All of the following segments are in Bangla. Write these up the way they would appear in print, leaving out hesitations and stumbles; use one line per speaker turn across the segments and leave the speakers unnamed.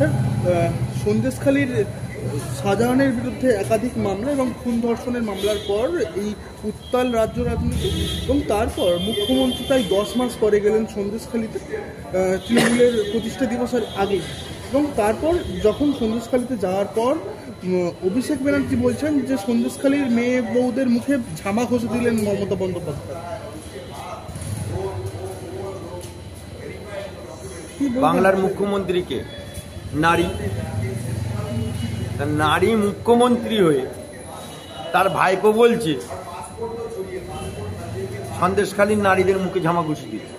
স্যার, সন্দেশখালীর শাহজাহানের বিরুদ্ধে একাধিক মামলা এবং খুন ধর্ষণের মামলার পর এই উত্তাল রাজ্য রাজনীতি এবং তারপর মুখ্যমন্ত্রী তাই 10 মাস পরে গেলেন সন্দেশখালীতে তৃণমূলের প্রতিষ্ঠা দিবসের আগে। এবং তারপর যখন সন্দেশখালীতে যাওয়ার পর অভিষেক ব্যানার্জি বলছেন যে সন্দেশখালীর মেয়ে বউদের মুখে ঝামা ঘষে দিলেন মমতা বন্দ্যোপাধ্যায়।
বাংলার মুখ্যমন্ত্রীকে নারী মুখ্যমন্ত্রী হয়ে তার ভাইপো বলছে সন্দেশখালীর নারীদের মুখে ঝামা ঘষে দিচ্ছে।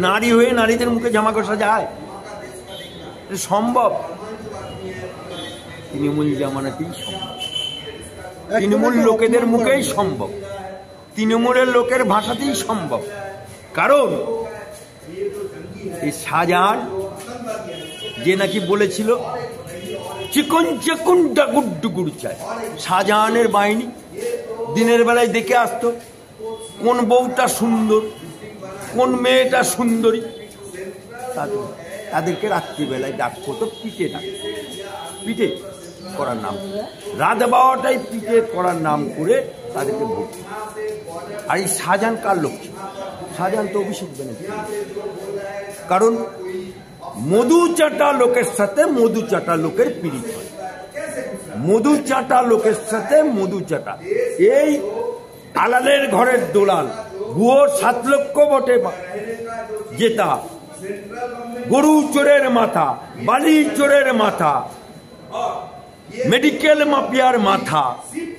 নারী হয়ে নারীদের মুখে ঝামা ঘষা যায়? সম্ভব? তৃণমূল জামানাতেই সম্ভব, তৃণমূল লোকেদের মুখেই সম্ভব, তৃণমূলের লোকের ভাষাতেই সম্ভব। কারণ এই শাহজাহান যে নাকি বলেছিল চিকন চিকন ডাকুর ডুকুর চায়, শাহজাহানের বাহিনী দিনের বেলায় দেখে আসতো কোন বউটা সুন্দর, কোন মেয়েটা সুন্দরী, তাদেরকে রাত্রিবেলায় ডাক হতো পিঠে ডাক, পিঠে করার নাম, রাত 12টায় পিঠে করার নাম করে তাদেরকে ভোগ। আর এই শাহজাহান কার লোক ছিল? শাহজাহান তো অভিষেক ব্যানার্জি। কারণ মধু চাটা লোকের সাথে মধু চাটা লোকের পীড়িত হয়, মধু চাটা লোকের সাথে মধু চাটা। এই আলালের ঘরের দোলাল ভুয়ো 7 লক্ষ বটে জেতা, গরু চোরের মাথা, বালি চোরের মাথা, মেডিকেল মাফিয়ার মাথা।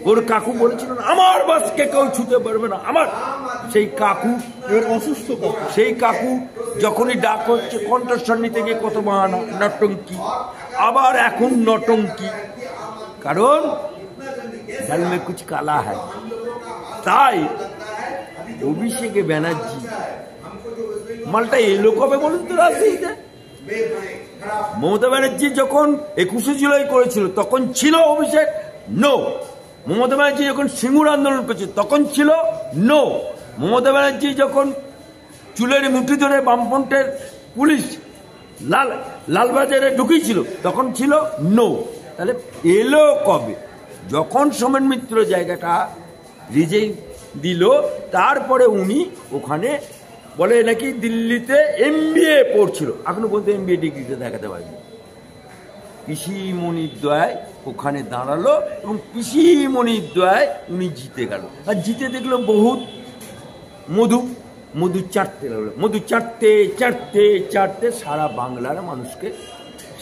ওর কাকু বলেছিল আমার বাসকে কেউ ছুতে পারবে না। আমার সেই কাকু অসুস্থ, সেই কাকু যখনই ডাক হচ্ছে কণ্ঠস্বর নিতে গিয়ে কত বাহানা, নটঙ্কি, আবার এখন নটঙ্কি। কারণ ডাল মে কুছ কালা হ্যায়। তাই অভিষেক ব্যানার্জি মালটা এলো কবে বলুন তো রাজনীতিতে? মমতা ব্যানার্জি যখন 21শে জুলাই করেছিল তখন ছিল অভিষেক? নো। মমতা ব্যানার্জি যখন সিঙ্গুর আন্দোলন করেছিল তখন ছিল? নো। মমতা ব্যানার্জি যখন চুলের মুঠি ধরে বামফ্রন্টের পুলিশ লালবাজারে ঢুকিয়েছিল তখন ছিল? নো। তাহলে এলো কবে? যখন সোমেন মিত্র জায়গাটা রিজেক্ট দিল, তারপরে উনি ওখানে বলে নাকি দিল্লিতে MBA পড়ছিল, এখনো পর্যন্ত MBA ডিগ্রিতে দেখাতে পারেনি। পিসিমণির দয়ায় ওখানে দাঁড়ালো এবং পিসিমণির দয়ায় উনি জিতে গেল। আর জিতে দেখলো বহুত মধু চাটতে লাগলো, মধু চাটতে চাটতে চাটতে সারা বাংলার মানুষকে,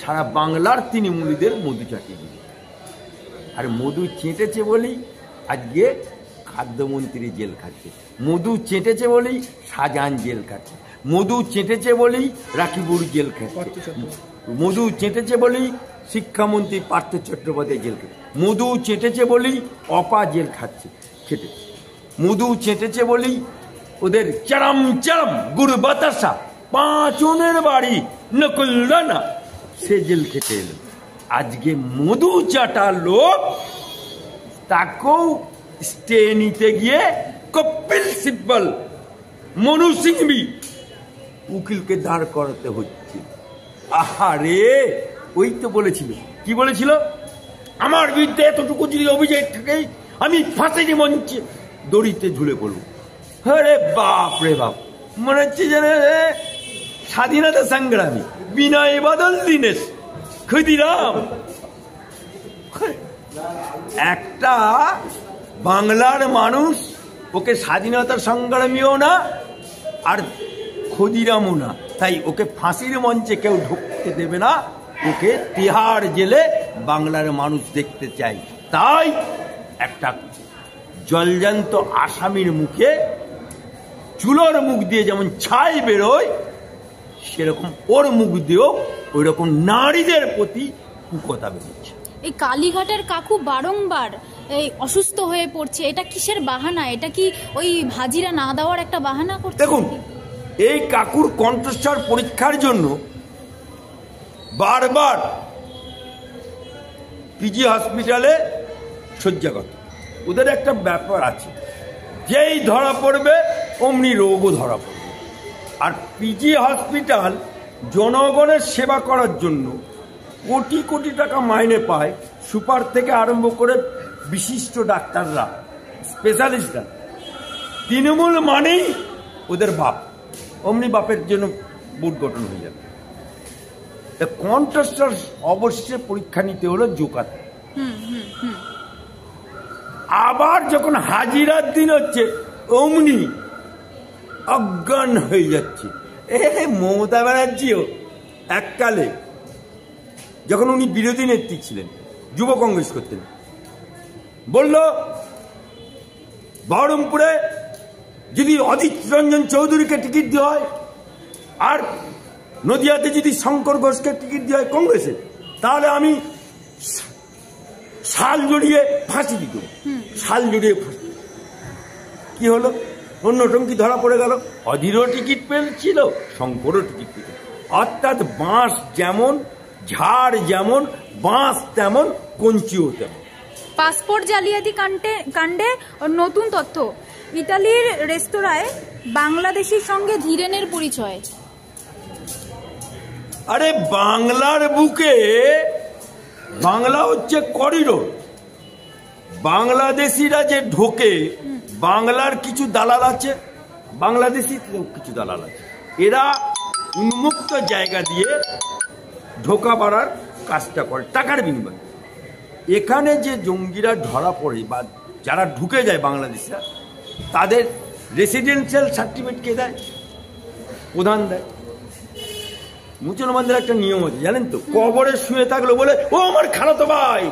সারা বাংলার তৃণমূলীদের মধু চাটিয়ে দিল। আর মধু চেটেছে বলেই আজকে খাদ্যমন্ত্রী জেল খাচ্ছে, মধু চেটেছে বলেই শাহজাহান জেল খাচ্ছে, মধু চেটেছে বলেই রাকিবুর জেল খাচ্ছে, মধু চেটেছে বলেই শিক্ষামন্ত্রী পার্থ চট্টোপাধ্যায় জেল খাচ্ছে, মধু চেটেছে বলেই অপা জেল খাচ্ছে খেটে, মধু চেটেছে বলেই ওদের চরম চরম গুড় বাতাসা 5 জনের বাড়ি নকুলদানা সে জেল খেতে এলো। আজকে মধু চাটা লোক তাকেও স্টে নিতে গিয়ে কপিল সিব্বল, মনু সিংভি উকিলকে দাঁড় করাতে হচ্ছে। আহারে, ওই তো বলেছিল, কি বলেছিল? আমার বিরুদ্ধে এতটুকু যদি অভিযোগ থাকে আমি ফাঁসির মঞ্চে দড়িতে ঝুলে পড়ব। আরে বাপ রে বাপ, মনে হচ্ছে যেন স্বাধীনতা সংগ্রামী বিনয় বাদল দীনেশ ক্ষুদিরাম। একটা বাংলার মানুষ ওকে স্বাধীনতা সংগ্রামীও না আর ক্ষুদিরামও না, তাই ওকে ফাঁসির মঞ্চে কেউ ঢুকতে দেবে না, ওকে তিহার জেলে বাংলার মানুষ দেখতে চাই। তাই একটা জলজান্ত আসামির মুখে চুলোর মুখ দিয়ে যেমন ছাই বেরোয়, সেরকম ওর মুখ দিয়েও ওই রকম নারীদের প্রতি কুকথা বেরোচ্ছে।
এই কালীঘাটের কাকু বারংবার এই অসুস্থ হয়ে পড়ছে, এটা কিসের বাহানা? এটা কি ওই হাজিরা না দেওয়ার একটা বাহানা করছে?
দেখুন, এই কাকুর কণ্ঠস্বর পরীক্ষার জন্য বারবার পিজি হসপিটালে শয্যাগত। ওদের একটা ব্যাপার আছে, যেই ধরা পড়বে অমনি রোগও ধরা পড়বে। আর পিজি হসপিটাল জনগণের সেবা করার জন্য কোটি কোটি টাকা মাইনে পায়, সুপার থেকে আরম্ভ করে বিশিষ্ট ডাক্তাররা, স্পেশালিস্টরা। তৃণমূল মানেই ওদের বাপ, অমনি বাপের জন্য বুট গঠন হয়ে যাবে। কন্টেস্টার অবশ্যই পরীক্ষা নিতে হলো জোকাতে। আবার যখন হাজিরার দিন হচ্ছে অমনি অজ্ঞান হয়ে যাচ্ছে। মমতা ব্যানার্জিও এককালে যখন উনি বিরোধী নেত্রী ছিলেন, যুব কংগ্রেস করতেন, বলল বহরমপুরে যদি অধীর রঞ্জন চৌধুরীকে টিকিট দেওয়া হয় আর নদিয়াতে যদি শঙ্কর ঘোষকে টিকিট দেওয়া হয় কংগ্রেসে, তাহলে আমি শাল জড়িয়ে ফাঁসি দিত। শাল জড়িয়ে ফাঁসি। কি হলো? অন্য টঙ্কি ধরা পড়ে গেল। অধীরও টিকিট পেয়েছিল, শঙ্করও টিকিট পেল। অর্থাৎ বাঁশ যেমন, ঝাড় যেমন, বাঁশ তেমন, কঞ্চিও তেমন।
পাসপোর্ট জালিয়াতি কাণ্ডে নতুন তথ্য, ইতালির রেস্তোরাঁয় বাংলাদেশির সঙ্গে ধীরেনের পরিচয়।
আরে বাংলার বুকে, বাংলা হচ্ছে করিডোর। বাংলাদেশিরা যে ঢোকে, বাংলার কিছু দালাল আছে, বাংলাদেশি কিছু দালাল আছে, এরা উন্মুক্ত জায়গা দিয়ে ঢোকা বাড়ার কাজটা করে টাকার বিনিময়ে। এখানে যে জঙ্গিরা ধরা পড়ে বা যারা ঢুকে যায় বাংলাদেশিরা, তাদের রেসিডেন্সিয়াল সার্টিফিকেট কে দেয়? প্রধান দেয়। মুসলমানদের একটা নিয়ম আছে জানেন তো, কবরে শুয়ে থাকলো বলে ও আমার খালাতো ভাই,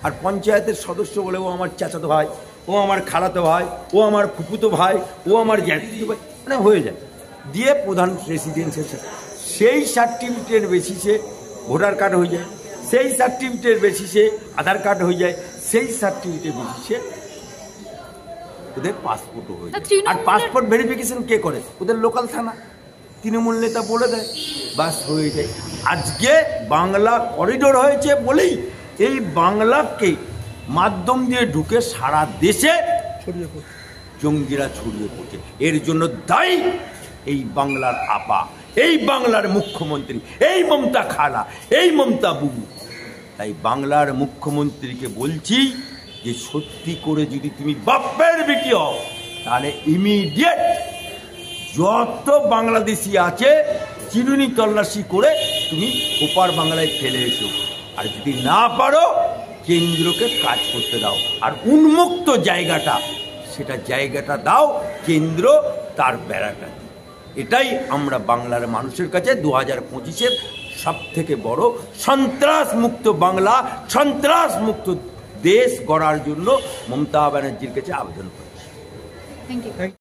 আর পঞ্চায়েতের সদস্য বলে ও আমার চাচাতো ভাই, ও আমার খালাতো ভাই, ও আমার ফুফুতো ভাই, ও আমার জ্যাঠিতো ভাই, মানে হয়ে যায়। দিয়ে প্রধান রেসিডেন্সিয়াল, সেই সার্টিফিকেটের বেসিসে ভোটার কার্ড হয়ে যায়, সেই সার্টিফিকেটের বেসিসে আধার কার্ড হয়ে যায়, সেই সার্টিফিকেটের বেসিসে ওদের পাসপোর্টও হয়ে যায়। আর পাসপোর্ট ভেরিফিকেশন কে করে? ওদের লোকাল থানা, তৃণমূল নেতা বলে দেয়, বাস হয়ে যায়। আজকে বাংলা করিডোর হয়েছে বলেই এই বাংলাকে মাধ্যম দিয়ে ঢুকে সারা দেশে জঙ্গিরা ছড়িয়ে পড়ছে। এর জন্য দায়ী এই বাংলার আপা, এই বাংলার মুখ্যমন্ত্রী, এই মমতা খালা, এই মমতা বুবু। তাই বাংলার মুখ্যমন্ত্রীকে বলছি যে সত্যি করে যদি তুমি বাপের বেটি হও, তাহলে ইমিডিয়েট যত বাংলাদেশি আছে চিরুনি তল্লাশি করে তুমি ওপার বাংলায় ফেলে এসো। আর যদি না পারো, কেন্দ্রকে কাজ করতে দাও। আর উন্মুক্ত জায়গাটা, সেটা জায়গাটা দাও, কেন্দ্র তার বেড়াটা। এটাই আমরা বাংলার মানুষের কাছে 2025-এর সব থেকে বড় সন্ত্রাস মুক্ত বাংলা, সন্ত্রাস মুক্ত দেশ গড়ার জন্য মমতা ব্যানার্জির কাছে আবেদন করছি।
Thank you.